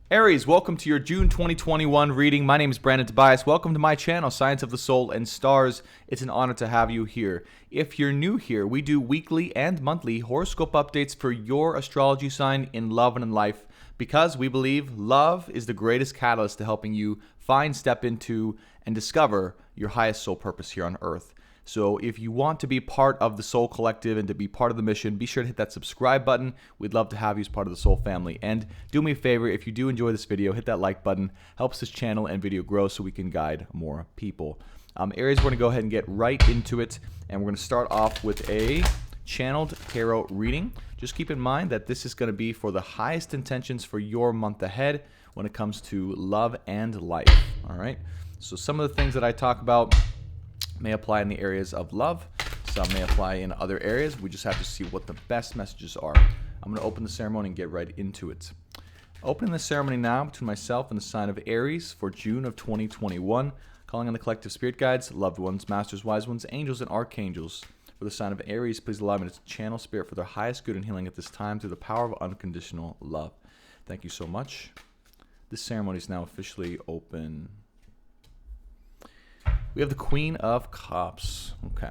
Aries, welcome to your June 2021 reading. My name is Brandon Tobias. Welcome to my channel, Science of the Soul and Stars. It's an honor to have you here. If you're new here, we do weekly and monthly horoscope updates for your astrology sign in love and in life because we believe love is the greatest catalyst to helping you find, step into, and discover your highest soul purpose here on Earth. So if you want to be part of the Soul Collective and to be part of the mission, be sure to hit that subscribe button. We'd love to have you as part of the Soul family. And do me a favor, if you do enjoy this video, hit that like button. Helps this channel and video grow so we can guide more people. Aries, we're going to go ahead and get right into it. And we're going to start off with a channeled tarot reading. Just keep in mind that this is going to be for the highest intentions for your month ahead when it comes to love and life. All right. So some of the things that I talk about may apply in the areas of love. Some may apply in other areas. We just have to see what the best messages are. I'm going to open the ceremony and get right into it. Opening the ceremony now between myself and the sign of Aries for June of 2021. Calling on the collective spirit guides, loved ones, masters, wise ones, angels, and archangels. For the sign of Aries, please allow me to channel spirit for their highest good and healing at this time through the power of unconditional love. Thank you so much. This ceremony is now officially open. We have the Queen of Cups. Okay.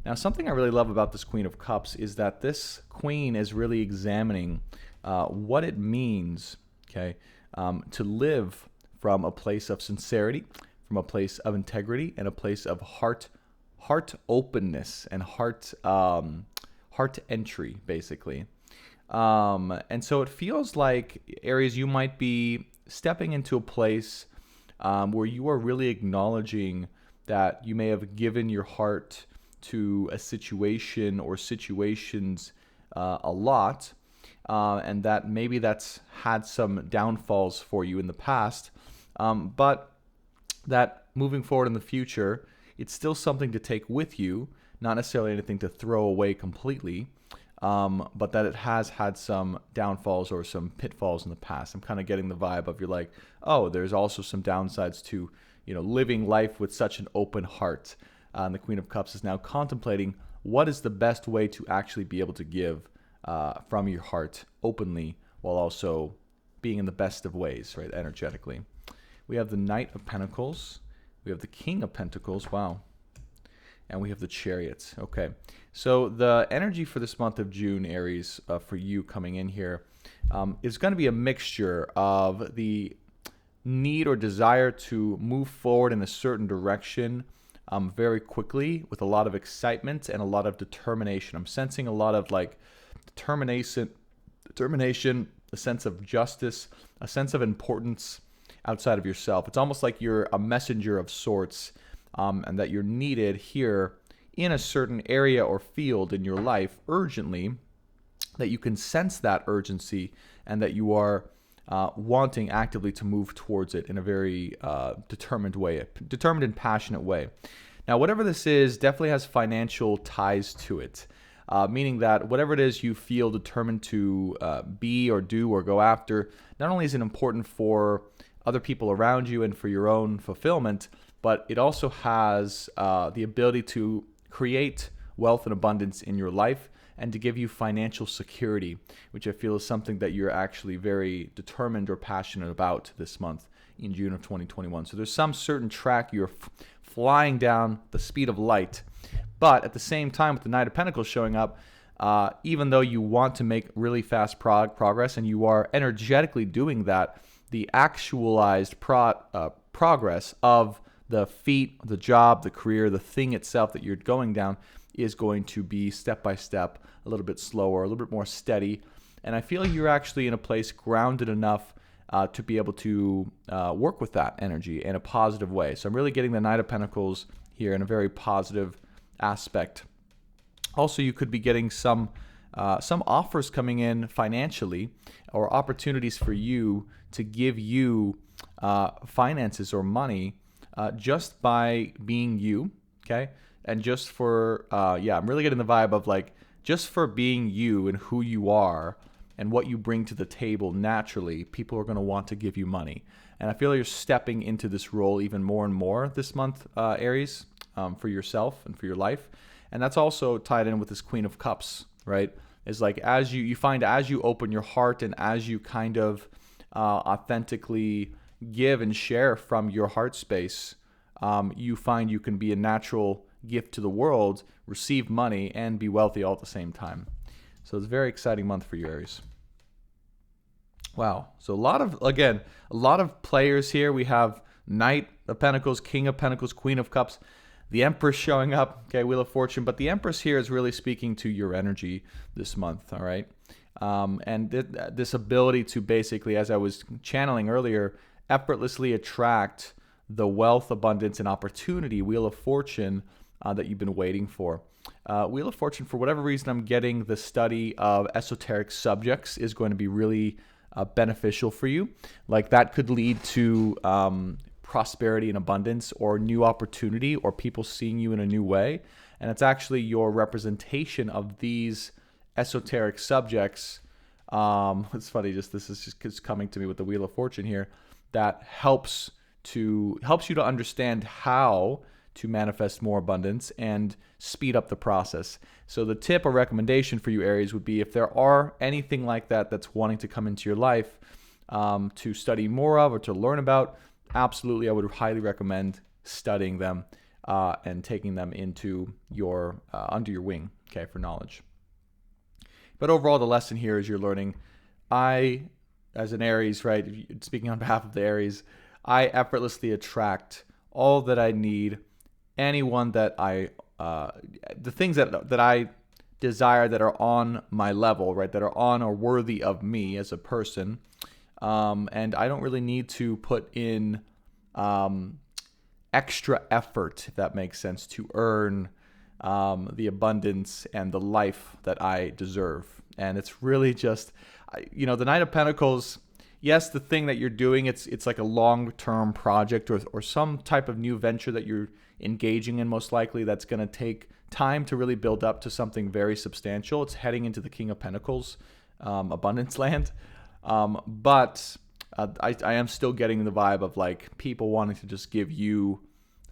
Now, something I really love about this Queen of Cups is that this Queen is really examining what it means, okay, to live from a place of sincerity, from a place of integrity, and a place of heart openness and heart entry, basically. And so it feels like, Aries, you might be stepping into a place where you are really acknowledging that you may have given your heart to a situation or situations a lot, and that maybe that's had some downfalls for you in the past, but that moving forward in the future, it's still something to take with you, not necessarily anything to throw away completely, but that it has had some downfalls or some pitfalls in the past. I'm kind of getting the vibe of you're like, oh, there's also some downsides to living life with such an open heart. And the Queen of Cups is now contemplating what is the best way to actually be able to give from your heart openly while also being in the best of ways, right, energetically. We have the Knight of Pentacles. We have the King of Pentacles. Wow. And we have the Chariot. Okay. So the energy for this month of June, Aries, for you coming in here, is going to be a mixture of the need or desire to move forward in a certain direction very quickly with a lot of excitement and a lot of determination. I'm sensing a lot of like determination, a sense of justice, a sense of importance outside of yourself. It's almost like you're a messenger of sorts, and that you're needed here in a certain area or field in your life urgently, that you can sense that urgency and that you are wanting actively to move towards it in a very determined and passionate way. Now, whatever this is definitely has financial ties to it, meaning that whatever it is you feel determined to be or do or go after, not only is it important for other people around you and for your own fulfillment, but it also has the ability to create wealth and abundance in your life and to give you financial security, which I feel is something that you're actually very determined or passionate about this month in June of 2021. So there's some certain track you're flying down the speed of light, but at the same time with the Knight of Pentacles showing up, even though you want to make really fast progress and you are energetically doing that, the actualized progress of the feat, the job, the career, the thing itself that you're going down is going to be step by step, a little bit slower, a little bit more steady. And I feel you're actually in a place grounded enough to be able to work with that energy in a positive way. So I'm really getting the Knight of Pentacles here in a very positive aspect. Also, you could be getting some offers coming in financially or opportunities for you to give you finances or money just by being you, okay? And just for, I'm really getting the vibe of like, just for being you and who you are and what you bring to the table naturally, people are going to want to give you money. And I feel like you're stepping into this role even more and more this month, Aries, for yourself and for your life. And that's also tied in with this Queen of Cups, right? Is like as you find as you open your heart and as you kind of authentically give and share from your heart space, you find you can be a natural gift to the world, receive money, and be wealthy all at the same time. So it's a very exciting month for you, Aries. Wow. So a lot of players here. We have Knight of Pentacles, King of Pentacles, Queen of Cups, the Empress showing up, okay, Wheel of Fortune. But the Empress here is really speaking to your energy this month, all right? And this ability to basically, as I was channeling earlier, effortlessly attract the wealth, abundance, and opportunity, Wheel of Fortune, that you've been waiting for. Wheel of Fortune, for whatever reason, I'm getting the study of esoteric subjects is going to be really beneficial for you. Like that could lead to prosperity and abundance, or new opportunity, or people seeing you in a new way. And it's actually your representation of these esoteric subjects. It's funny, this is just coming to me with the Wheel of Fortune here, that helps you to understand how to manifest more abundance and speed up the process. So the tip or recommendation for you, Aries, would be if there are anything like that that's wanting to come into your life to study more of or to learn about, absolutely, I would highly recommend studying them and taking them into your under your wing, okay, for knowledge. But overall, the lesson here is you're learning, I, as an Aries, right, speaking on behalf of the Aries, I effortlessly attract all that I need, anyone that the things that I desire that are on my level, right, that are on or worthy of me as a person. And I don't really need to put in extra effort, if that makes sense, to earn the abundance and the life that I deserve. And it's really just, the Knight of Pentacles, yes, the thing that you're doing, it's like a long-term project or some type of new venture that you're engaging in, most likely, that's going to take time to really build up to something very substantial. It's heading into the King of Pentacles, abundance land. But I am still getting the vibe of like people wanting to just give you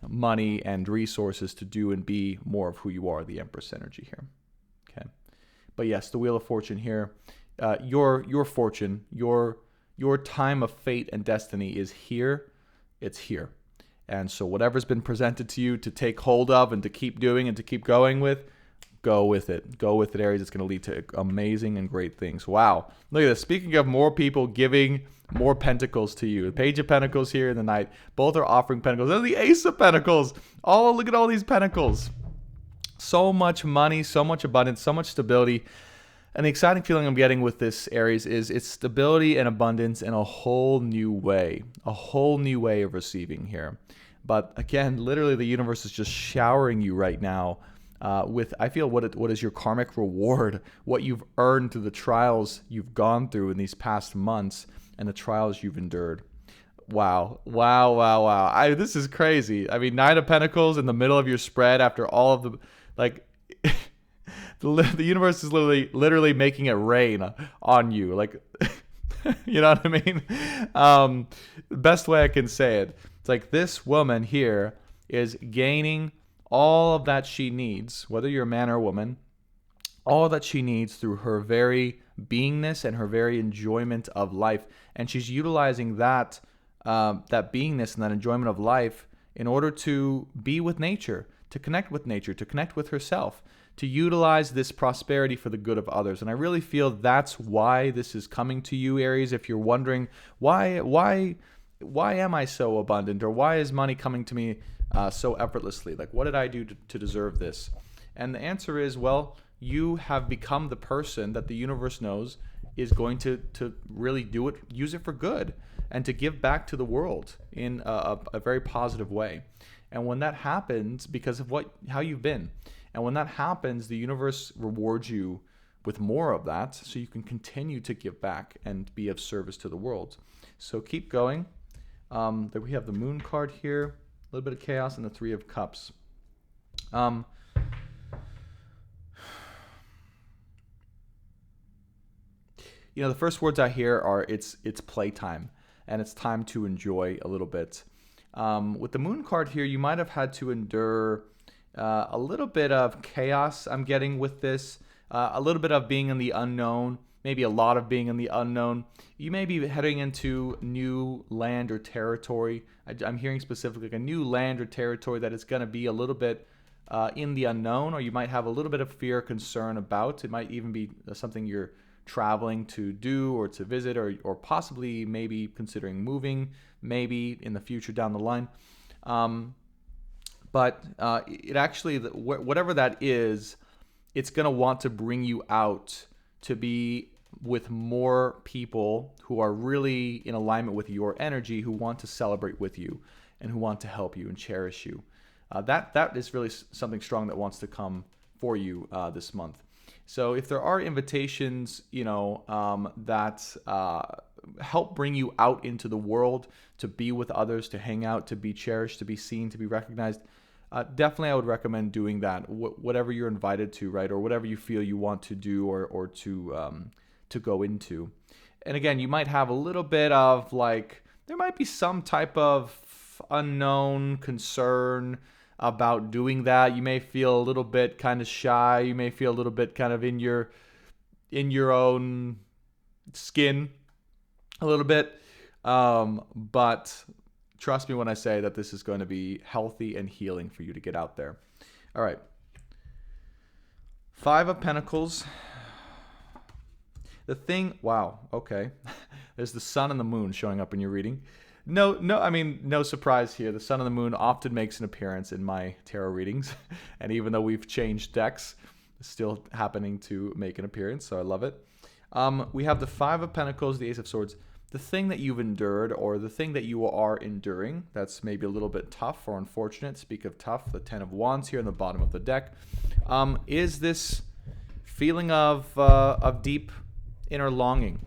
money and resources to do and be more of who you are, the Empress energy here. Okay. But yes, the Wheel of Fortune here, your fortune, your time of fate and destiny is here. It's here. And so whatever's been presented to you to take hold of and to keep doing and to keep going with, go with it. Go with it, Aries. It's going to lead to amazing and great things. Wow. Look at this. Speaking of more people giving more pentacles to you, the Page of Pentacles here and the Knight, both are offering pentacles. And the Ace of Pentacles. Look at all these pentacles. So much money, so much abundance, so much stability. And the exciting feeling I'm getting with this, Aries, is it's stability and abundance in a whole new way of receiving here. But again, literally the universe is just showering you right now with, I feel, what is your karmic reward, what you've earned through the trials you've gone through in these past months and the trials you've endured. Wow. This is crazy. I mean, Nine of Pentacles in the middle of your spread after all of the, like, the universe is literally making it rain on you. Like, you know what I mean? The best way I can say it, it's like this woman here is gaining all of that she needs, whether you're a man or a woman, all that she needs through her very beingness and her very enjoyment of life. And she's utilizing that beingness and that enjoyment of life in order to be with nature, to connect with herself, to utilize this prosperity for the good of others. And I really feel that's why this is coming to you, Aries. If you're wondering, why am I so abundant, or why is money coming to me so effortlessly? Like, what did I do to deserve this? And the answer is, well, you have become the person that the universe knows is going to really do it, use it for good, and to give back to the world in a very positive way. And when that happens, because of how you've been, and when that happens, the universe rewards you with more of that, so you can continue to give back and be of service to the world. So keep going. There we have the Moon card here, a little bit of chaos, and the Three of Cups. The first words I hear are it's playtime, and it's time to enjoy a little bit. With the Moon card here, you might have had to endure a little bit of chaos, I'm getting with this, a little bit of being in the unknown, maybe a lot of being in the unknown. You may be heading into new land or territory. I'm hearing specifically like a new land or territory that is going to be a little bit in the unknown, or you might have a little bit of fear or concern about. It might even be something you're traveling to do or to visit, or possibly maybe considering moving, maybe in the future down the line. But it actually, whatever that is, it's going to want to bring you out to be with more people who are really in alignment with your energy, who want to celebrate with you and who want to help you and cherish you. That is really something strong that wants to come for you this month. So if there are invitations, that help bring you out into the world, to be with others, to hang out, to be cherished, to be seen, to be recognized, definitely I would recommend doing that. Whatever you're invited to, right, or whatever you feel you want to do or to go into. And again, you might have a little bit of like, there might be some type of unknown concern about doing that. You may feel a little bit kind of shy. You may feel a little bit kind of in your own skin a little bit. But trust me when I say that this is going to be healthy and healing for you to get out there. All right. 5 of Pentacles. Wow, okay. There's the sun and the moon showing up in your reading. No surprise here. The sun and the moon often makes an appearance in my tarot readings. And even though we've changed decks, it's still happening to make an appearance, so I love it. We have the 5 of Pentacles, the Ace of Swords. The thing that you've endured, or the thing that you are enduring, that's maybe a little bit tough or unfortunate. Speak of tough, the 10 of Wands here in the bottom of the deck, is this feeling of deep inner longing.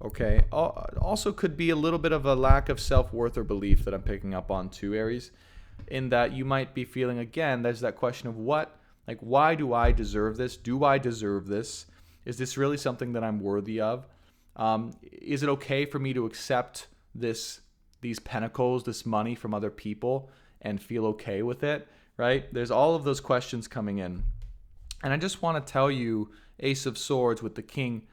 Okay. Also could be a little bit of a lack of self-worth or belief that I'm picking up on too, Aries, in that you might be feeling, again, there's that question of why do I deserve this? Do I deserve this? Is this really something that I'm worthy of? Is it okay for me to accept these pentacles, this money from other people and feel okay with it, right? There's all of those questions coming in. And I just want to tell you, Ace of Swords with the King,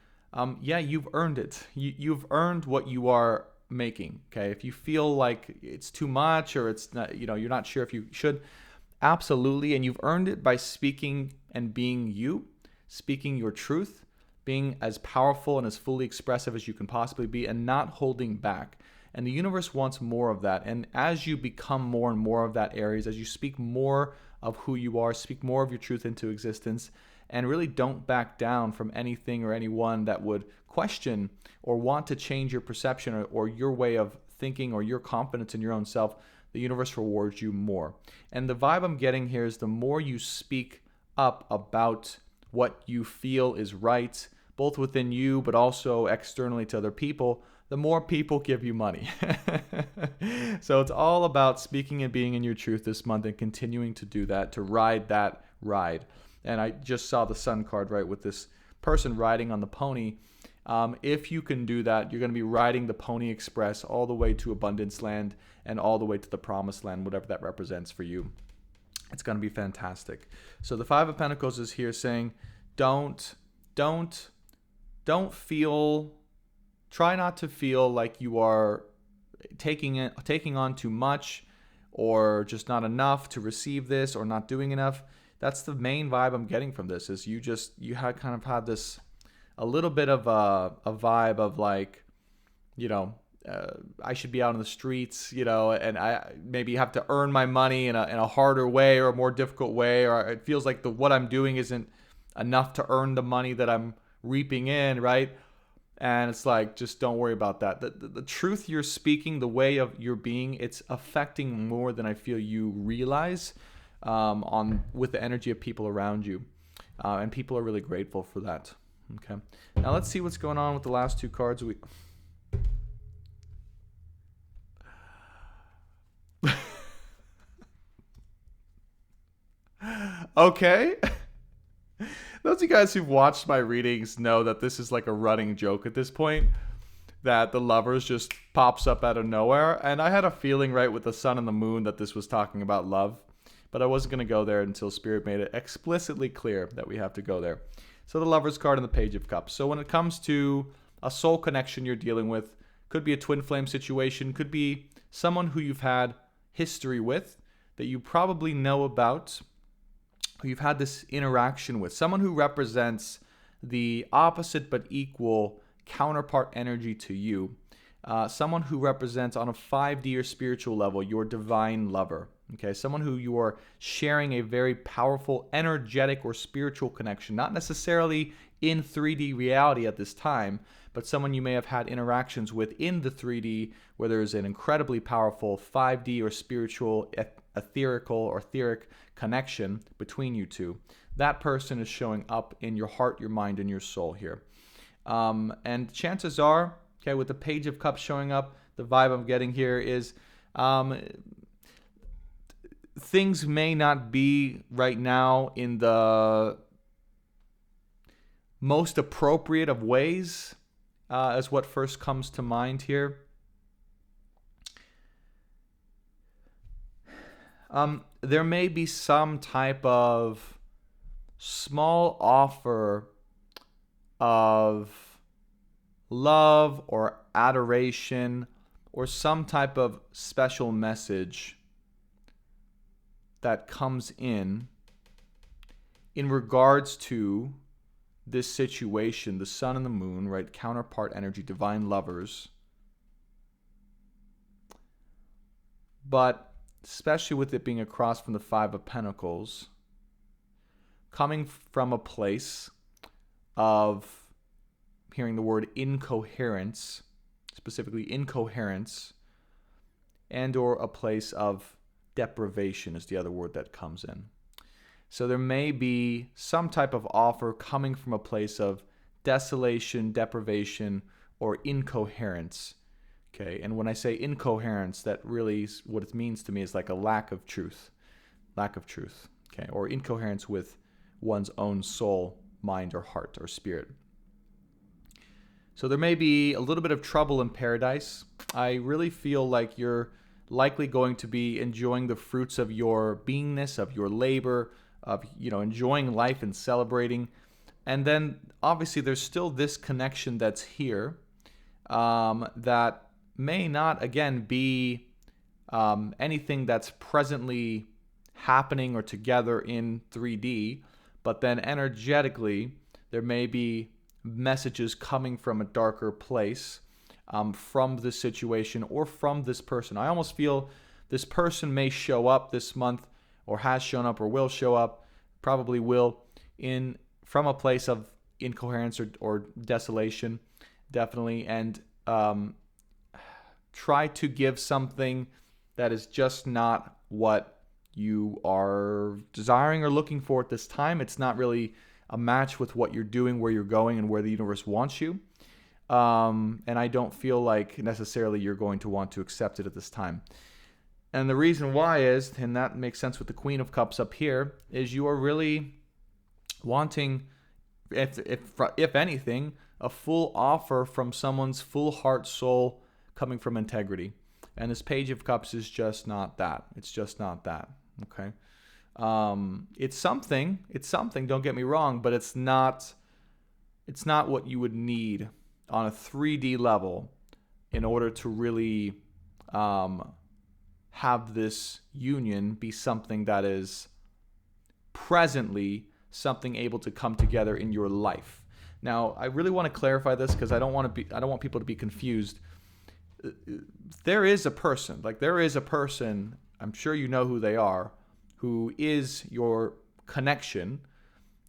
you've earned it. You've earned what you are making, okay? If you feel like it's too much or it's not, you're not sure if you should, absolutely. And you've earned it by speaking and being you, speaking your truth, being as powerful and as fully expressive as you can possibly be, and not holding back. And the universe wants more of that. And as you become more and more of that, Aries, as you speak more of who you are, speak more of your truth into existence, and really don't back down from anything or anyone that would question or want to change your perception or your way of thinking or your confidence in your own self, the universe rewards you more. And the vibe I'm getting here is the more you speak up about what you feel is right, both within you but also externally to other people, the more people give you money. So it's all about speaking and being in your truth this month and continuing to do that, to ride that ride. And I just saw the sun card, right, with this person riding on the pony. If you can do that, you're going to be riding the Pony Express all the way to Abundance Land and all the way to the Promised Land, whatever that represents for you. It's going to be fantastic. So the 5 of Pentacles is here saying, don't feel, try not to feel like you are taking on too much or just not enough to receive this or not doing enough. That's the main vibe I'm getting from this, is you had kind of had this a little bit of a vibe of like, I should be out in the streets, and I maybe have to earn my money in a harder way or a more difficult way, or it feels like what I'm doing isn't enough to earn the money that I'm reaping in, right? And it's like, just don't worry about that. The truth you're speaking, the way of your being, it's affecting more than I feel you realize with the energy of people around you. And people are really grateful for that. Okay. Now let's see what's going on with the last 2 cards. Okay. Those of you guys who've watched my readings know that this is like a running joke at this point, that the Lovers just pops up out of nowhere. And I had a feeling, right, with the sun and the moon that this was talking about love, but I wasn't going to go there until Spirit made it explicitly clear that we have to go there. So the Lovers card and the Page of Cups. So when it comes to a soul connection you're dealing with, could be a twin flame situation, could be someone who you've had history with, that you probably know about, who you've had this interaction with, someone who represents the opposite but equal counterpart energy to you, someone who represents on a 5D or spiritual level your divine lover. Okay, someone who you are sharing a very powerful, energetic, or spiritual connection, not necessarily in 3D reality at this time, but someone you may have had interactions with in the 3D, where there's an incredibly powerful 5D or spiritual, etherical, or etheric connection between you two. That person is showing up in your heart, your mind, and your soul here. And chances are, okay, with the Page of Cups showing up, the vibe I'm getting here is things may not be right now in the most appropriate of ways, as what first comes to mind here. There may be some type of small offer of love or adoration or some type of special message that comes in regards to this situation, the sun and the moon, right? Counterpart energy, divine lovers. But especially with it being across from the Five of Pentacles, coming from a place of hearing the word incoherence, specifically incoherence, and or a place of deprivation is the other word that comes in. So there may be some type of offer coming from a place of desolation, deprivation, or incoherence. Okay, and when I say incoherence, that really is, what it means to me is like a lack of truth. Okay, or incoherence with one's own soul, mind, or heart, or spirit. So there may be a little bit of trouble in paradise. I really feel like you're likely going to be enjoying the fruits of your beingness, of your labor, of enjoying life and celebrating. And then obviously there's still this connection that's here, that may not again be anything that's presently happening or together in 3D, but then energetically there may be messages coming from a darker place, from this situation or from this person. I almost feel this person may show up this month, or has shown up, or will show up, probably will, from a place of incoherence or desolation, definitely, and try to give something that is just not what you are desiring or looking for at this time. It's not really a match with what you're doing, where you're going, and where the universe wants you. And I don't feel like necessarily you're going to want to accept it at this time. And the reason why is, and that makes sense with the Queen of Cups up here, is you are really wanting, if anything, a full offer from someone's full heart, soul, coming from integrity. And this Page of Cups is just not that. It's just not that. Okay. It's something, don't get me wrong, but it's not what you would need on a 3D level in order to really have this union be something that is presently something able to come together in your life. Now, I really want to clarify this because I don't want people to be confused. There is a person, I'm sure you know who they are, who is your connection.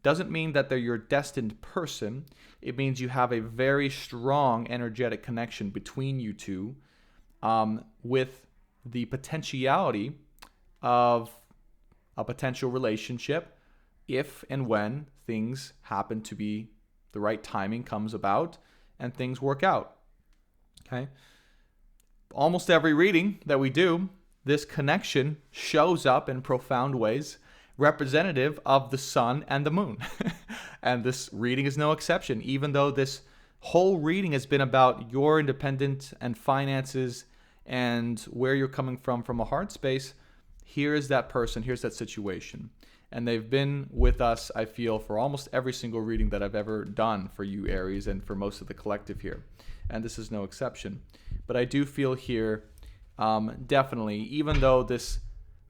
Doesn't mean that they're your destined person. It means you have a very strong energetic connection between you two, with the potentiality of a potential relationship if and when things happen to be, the right timing comes about and things work out. Okay? Almost every reading that we do, this connection shows up in profound ways, representative of the sun and the moon. And this reading is no exception, even though this whole reading has been about your independence and finances and where you're coming from a heart space. Here is that person, here's that situation. And they've been with us, I feel, for almost every single reading that I've ever done for you, Aries, and for most of the collective here. And this is no exception. But I do feel here, definitely, even though this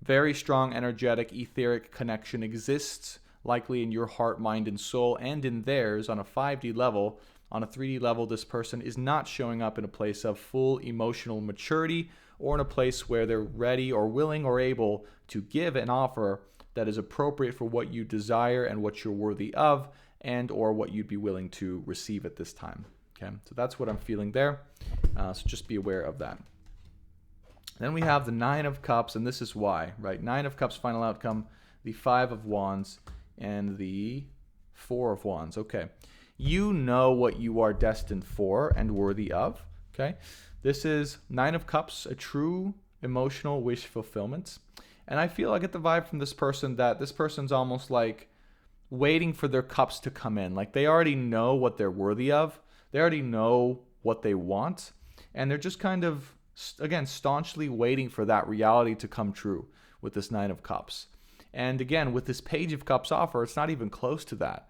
very strong, energetic, etheric connection exists likely in your heart, mind, and soul, and in theirs on a 5D level, on a 3D level, this person is not showing up in a place of full emotional maturity or in a place where they're ready or willing or able to give an offer that is appropriate for what you desire and what you're worthy of, and or what you'd be willing to receive at this time. Okay, so that's what I'm feeling there. So just be aware of that. Then we have the 9 of Cups, and this is why, right? 9 of Cups, final outcome, the 5 of Wands, and the 4 of Wands. Okay, you know what you are destined for and worthy of. Okay, this is 9 of Cups, a true emotional wish fulfillment. And I feel I get the vibe from this person that this person's almost like waiting for their cups to come in. Like they already know what they're worthy of. They already know what they want. And they're just kind of, again, staunchly waiting for that reality to come true with this 9 of Cups. And again, with this Page of Cups offer, it's not even close to that.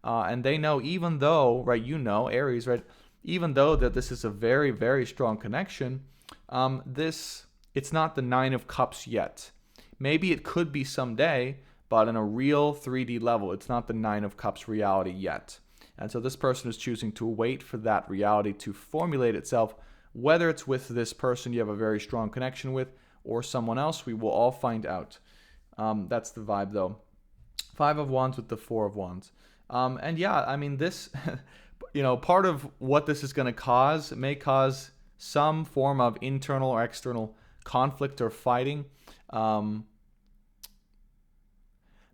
And they know, even though, right, you know, Aries, right, even though that this is a very, very strong connection, it's not the 9 of Cups yet. Maybe it could be someday, but in a real 3D level, it's not the 9 of Cups reality yet. And so this person is choosing to wait for that reality to formulate itself, whether it's with this person you have a very strong connection with or someone else. We will all find out. That's the vibe, though. 5 of Wands with the 4 of Wands. And yeah, I mean, this, part of what this is going to cause may cause some form of internal or external conflict or fighting.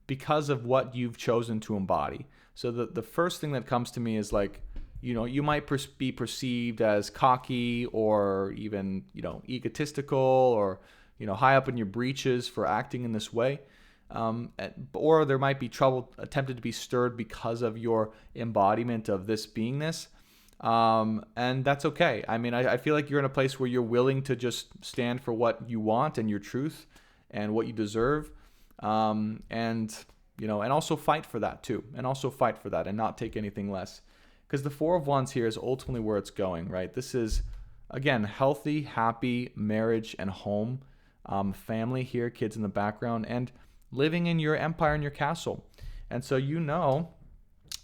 Because of what you've chosen to embody. So the first thing that comes to me is like, you might be perceived as cocky or even, egotistical or, high up in your breeches for acting in this way. Or there might be trouble attempted to be stirred because of your embodiment of this beingness. And that's okay. I mean, I feel like you're in a place where you're willing to just stand for what you want and your truth and what you deserve. And also fight for that too. And also fight for that and not take anything less. Because the 4 of Wands here is ultimately where it's going, right? This is, again, healthy, happy marriage and home, family here, kids in the background, and living in your empire and your castle. And so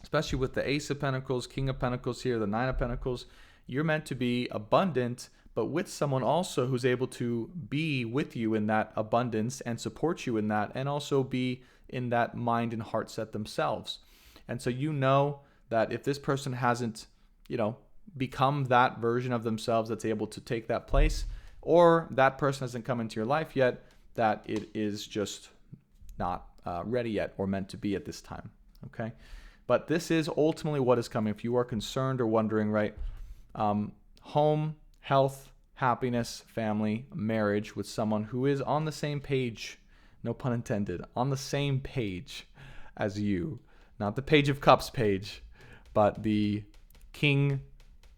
especially with the Ace of Pentacles, King of Pentacles here, the 9 of Pentacles, you're meant to be abundant, but with someone also who's able to be with you in that abundance and support you in that, and also be in that mind and heart set themselves. And so that if this person hasn't, become that version of themselves that's able to take that place, or that person hasn't come into your life yet, that it is just not ready yet or meant to be at this time. Okay? But this is ultimately what is coming. If you are concerned or wondering, right, home, health, happiness, family, marriage with someone who is on the same page, no pun intended, on the same page as you. Not the Page of Cups page, but the King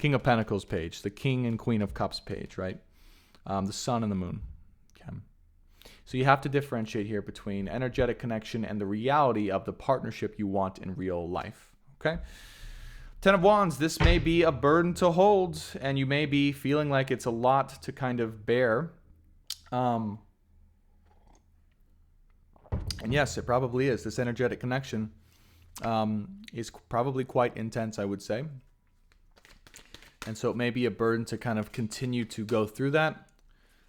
of Pentacles page, the King and Queen of Cups page, right? The Sun and the Moon. Okay. So you have to differentiate here between energetic connection and the reality of the partnership you want in real life. Okay? 10 of Wands, this may be a burden to hold, and you may be feeling like it's a lot to kind of bear. And yes, it probably is. This energetic connection is probably quite intense, I would say. And so it may be a burden to kind of continue to go through that.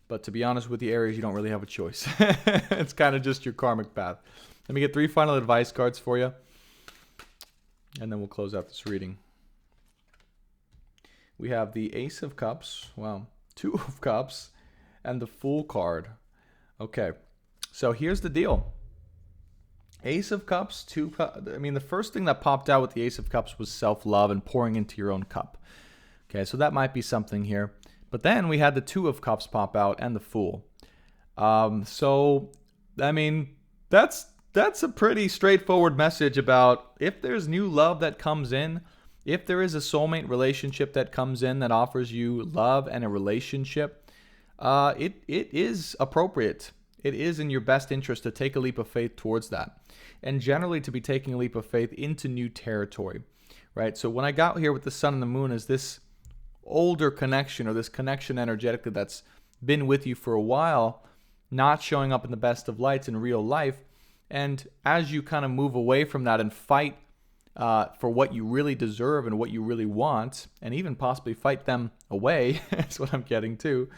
But to be honest with you, Aries, you don't really have a choice. It's kind of just your karmic path. Let me get 3 final advice cards for you, and then we'll close out this reading. We have the Ace of Cups, 2 of Cups, and the Fool card. Okay, so here's the deal. Ace of Cups, 2 Cups. I mean, the first thing that popped out with the Ace of Cups was self-love and pouring into your own cup. Okay, so that might be something here. But then we had the 2 of Cups pop out and the Fool. So, I mean, that's a pretty straightforward message about if there's new love that comes in, if there is a soulmate relationship that comes in that offers you love and a relationship, it is appropriate. it is in your best interest to take a leap of faith towards that. And generally to be taking a leap of faith into new territory, right? So when I got here with the sun and the moon as this older connection, or this connection energetically that's been with you for a while, not showing up in the best of lights in real life. And as you kind of move away from that and fight for what you really deserve and what you really want, and even possibly fight them away, is what I'm getting to,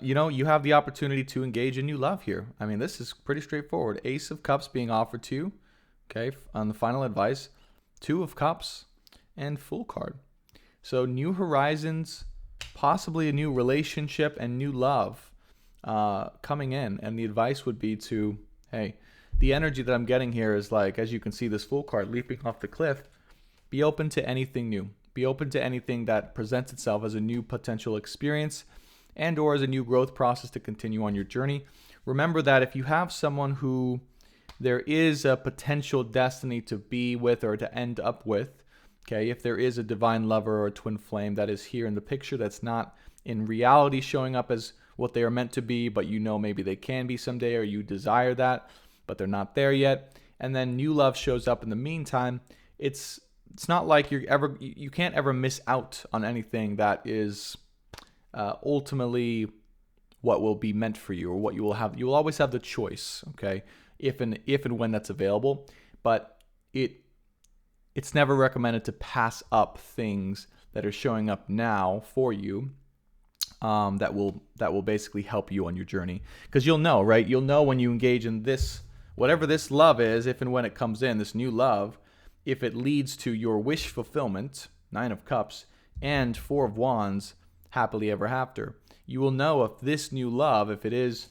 you have the opportunity to engage in new love here. I mean, this is pretty straightforward. Ace of Cups being offered to you, okay, on the final advice. Two of Cups and Fool card. So new horizons, possibly a new relationship and new love coming in. And the advice would be to, hey, the energy that I'm getting here is like, as you can see, this Fool card leaping off the cliff. Be open to anything new. Be open to anything that presents itself as a new potential experience and or as a new growth process to continue on your journey. Remember that if you have someone who there is a potential destiny to be with or to end up with, okay, if there is a divine lover or a twin flame that is here in the picture that's not in reality showing up as what they are meant to be, but maybe they can be someday, or you desire that, but they're not there yet, and then new love shows up in the meantime, it's not like you can't ever miss out on anything that is ultimately what will be meant for you, or what you will have. You will always have the choice, okay, if and when that's available, but it's never recommended to pass up things that are showing up now for you, that will basically help you on your journey, because you'll know, right? You'll know when you engage in this, whatever this love is, if and when it comes in, this new love, if it leads to your wish fulfillment, 9 of Cups, and 4 of Wands, happily ever after. You will know if this new love, if it is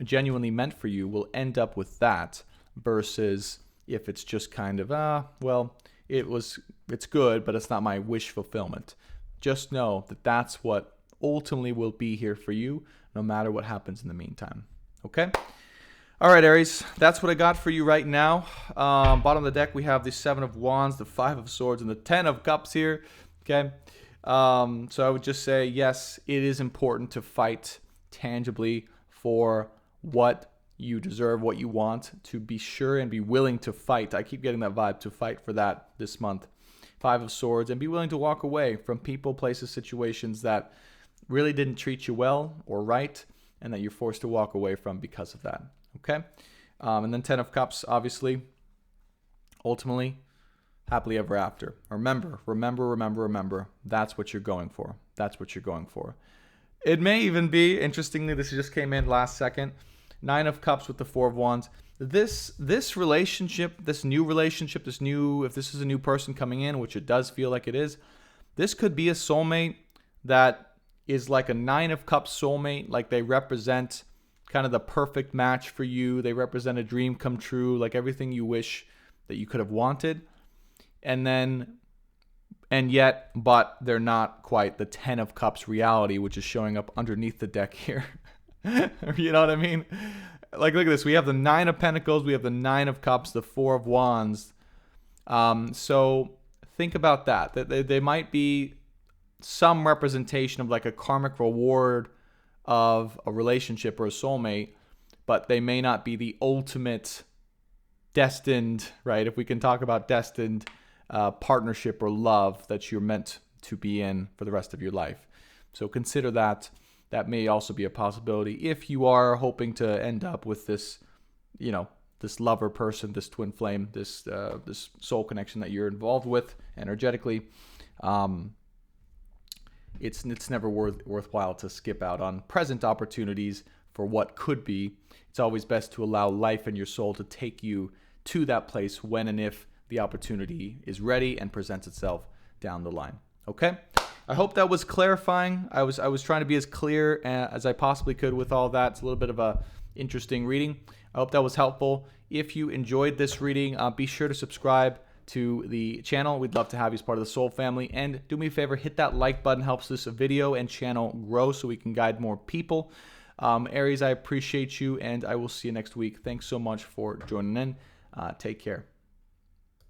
genuinely meant for you, will end up with that, versus if it's just kind of, it's good, but it's not my wish fulfillment. Just know that that's what ultimately will be here for you, no matter what happens in the meantime. Okay? All right, Aries, that's what I got for you right now. Bottom of the deck, we have the 7 of Wands, the 5 of Swords, and the 10 of Cups here. Okay? So I would just say, yes, it is important to fight tangibly for what you deserve, what you want, to be sure and be willing to fight. I keep getting that vibe, to fight for that this month. 5 of Swords, and be willing to walk away from people, places, situations that really didn't treat you well or right, and that you're forced to walk away from because of that. Okay? And then 10 of Cups, obviously, ultimately, happily ever after. Remember, that's what you're going for. That's what you're going for. It may even be, interestingly, this just came in last second, 9 of Cups with the 4 of Wands. This relationship, if this is a new person coming in, which it does feel like it is, this could be a soulmate that is like a 9 of Cups soulmate, like they represent kind of the perfect match for you. They represent a dream come true, like everything you wish that you could have wanted. But they're not quite the 10 of Cups reality, which is showing up underneath the deck here. You know what I mean? Like, look at this. We have the 9 of Pentacles. We have the 9 of Cups, the 4 of Wands. So think about that. They might be some representation of like a karmic reward of a relationship or a soulmate, but they may not be the ultimate destined, right? If we can talk about destined partnership or love that you're meant to be in for the rest of your life. So consider that. That may also be a possibility if you are hoping to end up with this, this lover person, this twin flame, this soul connection that you're involved with energetically. It's never worthwhile to skip out on present opportunities for what could be. It's always best to allow life and your soul to take you to that place when and if the opportunity is ready and presents itself down the line. Okay? I hope that was clarifying. I was trying to be as clear as I possibly could with all that. It's a little bit of a interesting reading. I hope that was helpful. If you enjoyed this reading, be sure to subscribe to the channel. We'd love to have you as part of the Soul family. And do me a favor, hit that like button. Helps this video and channel grow so we can guide more people. Aries, I appreciate you, and I will see you next week. Thanks so much for joining in. Take care.